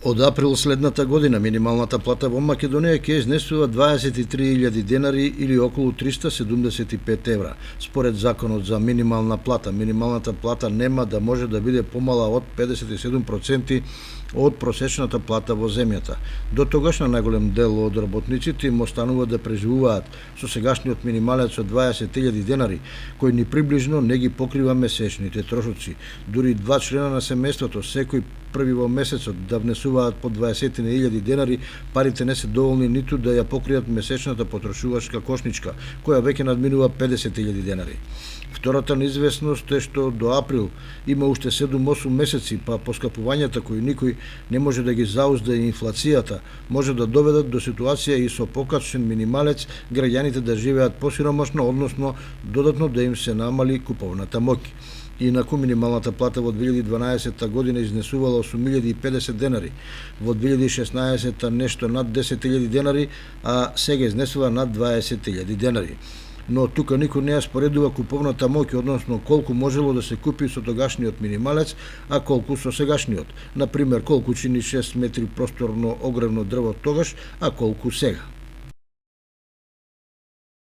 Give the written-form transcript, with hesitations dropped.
Од април следната година минималната плата во Македонија ќе изнесува 23.000 денари или околу 375 евра. Според законот за минимална плата нема да може да биде помала од 57% од просечната плата во земјата. До тогаш на најголем дел од работниците им останува да преживуваат со сегашниот минималец од 20.000 денари, кој ни приближно не ги покрива месечните трошоци. Дури два члена на семејството секој први во месецот да внесуваат по 20.000 денари, парите не се доволни ниту да ја покријат месечната потрошувачка кошничка, која веќе надминува 50.000 денари. Втората неизвестност е што до април има уште 7-8 месеци, па поскапувањата кои никој не може да ги заузда и инфлацијата може да доведат до ситуација и со покачен минималец граѓаните да живеат посиромашно, односно додатно да им се намали куповната моќ. Инаку минималната плата во 2012 година изнесувала 8.050 денари, во 2016 нешто над 10.000 денари, а сега изнесува над 20.000 денари. Но тука никој не ја споредува куповната моќ, односно колку можело да се купи со тогашниот минималец, а колку со сегашниот. Например, колку чини 6 метри просторно огревно дрво тогаш, а колку сега.